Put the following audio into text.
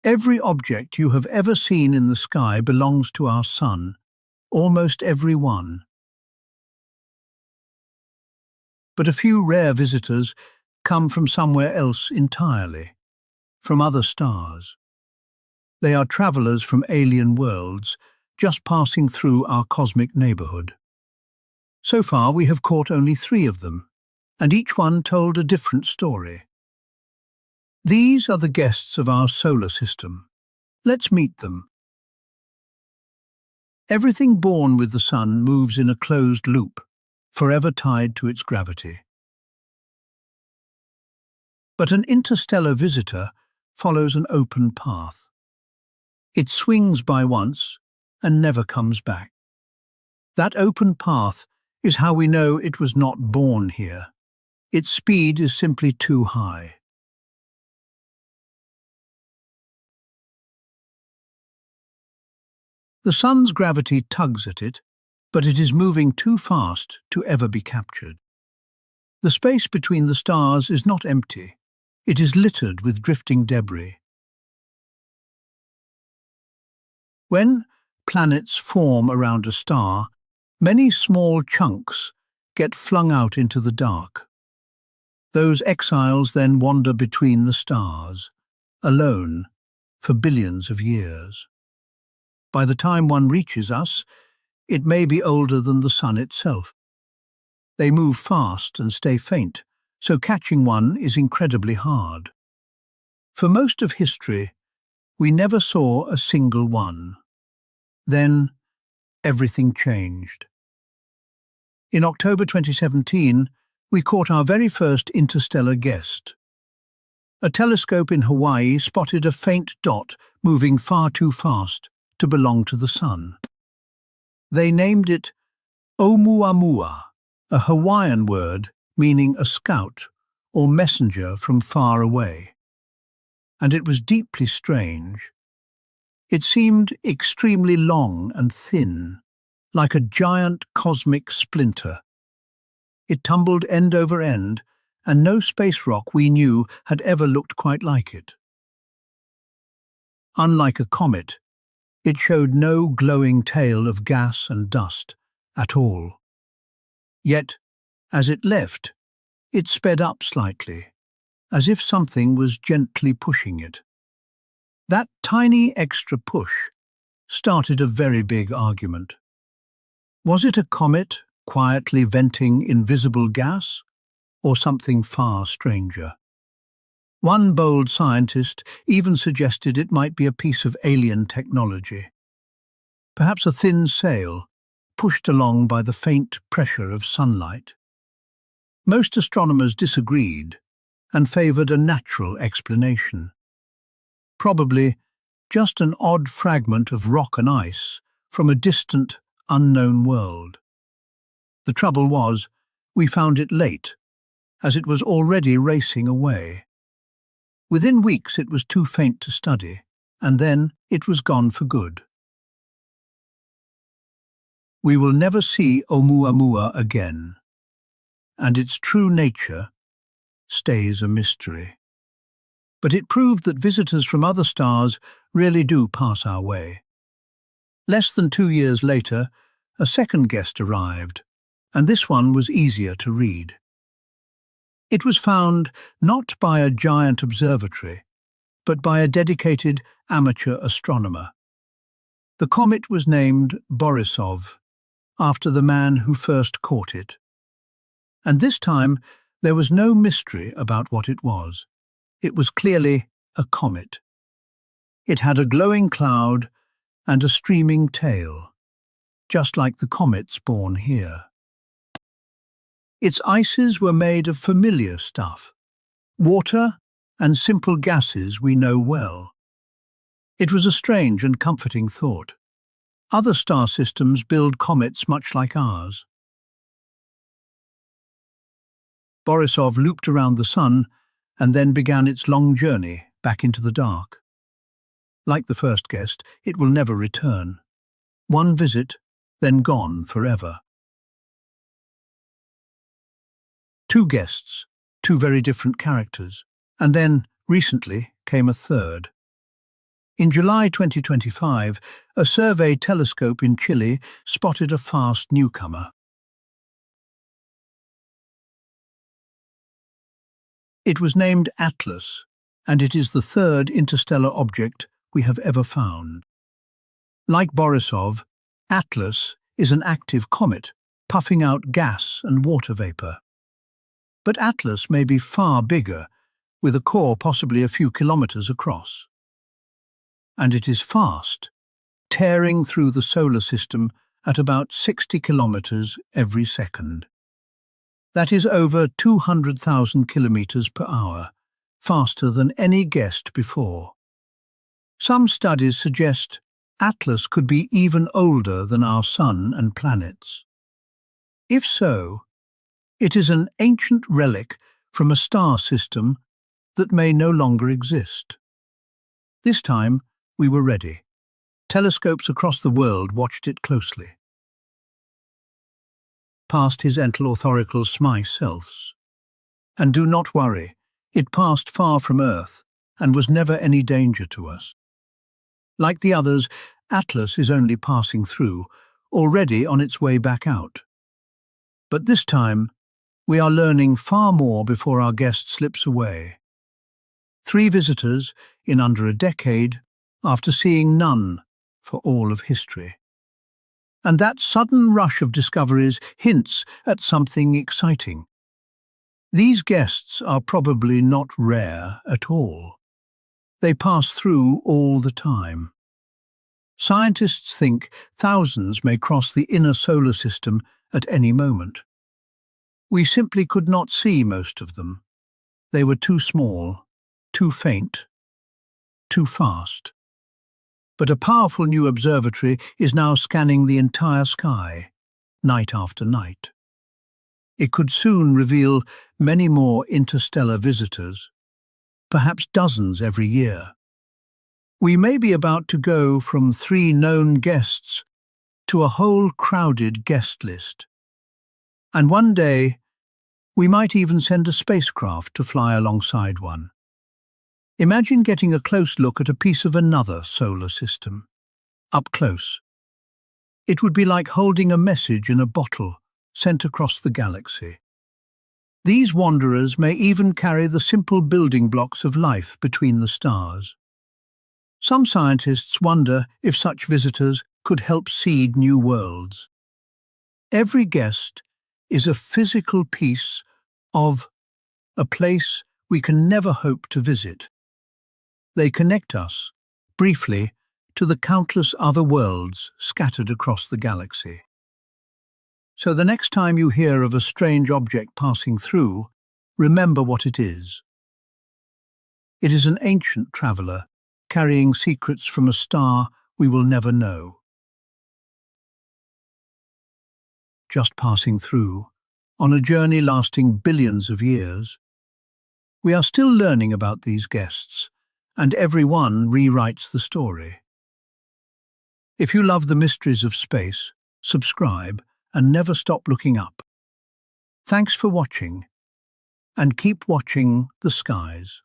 Every object you have ever seen in the sky belongs to our sun, almost every one. But a few rare visitors come from somewhere else entirely, from other stars. They are travelers from alien worlds, just passing through our cosmic neighborhood. So far, we have caught only 3 of them, and each one told a different story. These are the guests of our solar system. Let's meet them. Everything born with the sun moves in a closed loop, forever tied to its gravity. But an interstellar visitor follows an open path. It swings by once and never comes back. That open path is how we know it was not born here. Its speed is simply too high. The sun's gravity tugs at it, but it is moving too fast to ever be captured. The space between the stars is not empty. It is littered with drifting debris. When planets form around a star, many small chunks get flung out into the dark. Those exiles then wander between the stars, alone, for billions of years. By the time one reaches us, it may be older than the sun itself. They move fast and stay faint, so catching one is incredibly hard. For most of history, we never saw a single one. Then, everything changed. In October 2017, we caught our very first interstellar guest. A telescope in Hawaii spotted a faint dot moving far too fast to belong to the sun. They named it Oumuamua, a Hawaiian word meaning a scout or messenger from far away. And it was deeply strange. It seemed extremely long and thin, like a giant cosmic splinter. It tumbled end over end, and no space rock we knew had ever looked quite like it. Unlike a comet, it showed no glowing tail of gas and dust at all. Yet, as it left, it sped up slightly, as if something was gently pushing it. That tiny extra push started a very big argument. Was it a comet quietly venting invisible gas, or something far stranger? One bold scientist even suggested it might be a piece of alien technology. Perhaps a thin sail, pushed along by the faint pressure of sunlight. Most astronomers disagreed and favoured a natural explanation. Probably just an odd fragment of rock and ice from a distant, unknown world. The trouble was, we found it late, as it was already racing away. Within weeks it was too faint to study, and then it was gone for good. We will never see Oumuamua again, and its true nature stays a mystery. But it proved that visitors from other stars really do pass our way. Less than 2 years later, a second guest arrived, and this one was easier to read. It was found not by a giant observatory, but by a dedicated amateur astronomer. The comet was named Borisov, after the man who first caught it. And this time, there was no mystery about what it was. It was clearly a comet. It had a glowing cloud and a streaming tail, just like the comets born here. Its ices were made of familiar stuff, water and simple gases we know well. It was a strange and comforting thought. Other star systems build comets much like ours. Borisov looped around the sun and then began its long journey back into the dark. Like the first guest, it will never return. One visit, then gone forever. 2 guests, 2 very different characters, and then, recently, came a third. In July 2025, a survey telescope in Chile spotted a fast newcomer. It was named ATLAS, and it is the third interstellar object we have ever found. Like Borisov, ATLAS is an active comet, puffing out gas and water vapor. But ATLAS may be far bigger, with a core possibly a few kilometers across. And it is fast, tearing through the solar system at about 60 kilometers every second. That is over 200,000 kilometers per hour, faster than any guessed before. Some studies suggest ATLAS could be even older than our Sun and planets. If so, it is an ancient relic from a star system that may no longer exist. This time, we were ready. Telescopes across the world watched it closely. Past his authorical smy selves. And do not worry, it passed far from Earth and was never any danger to us. Like the others, ATLAS is only passing through, already on its way back out. But this time, we are learning far more before our guest slips away. 3 visitors in under a decade, after seeing none for all of history. And that sudden rush of discoveries hints at something exciting. These guests are probably not rare at all. They pass through all the time. Scientists think thousands may cross the inner solar system at any moment. We simply could not see most of them. They were too small, too faint, too fast. But a powerful new observatory is now scanning the entire sky, night after night. It could soon reveal many more interstellar visitors, perhaps dozens every year. We may be about to go from 3 known guests to a whole crowded guest list. And one day, we might even send a spacecraft to fly alongside one. Imagine getting a close look at a piece of another solar system, up close. It would be like holding a message in a bottle sent across the galaxy. These wanderers may even carry the simple building blocks of life between the stars. Some scientists wonder if such visitors could help seed new worlds. Every guest is a physical piece of a place we can never hope to visit. They connect us, briefly, to the countless other worlds scattered across the galaxy. So the next time you hear of a strange object passing through, remember what it is. It is an ancient traveler, carrying secrets from a star we will never know. Just passing through, on a journey lasting billions of years. We are still learning about these guests, and every one rewrites the story. If you love the mysteries of space, subscribe and never stop looking up. Thanks for watching, and keep watching the skies.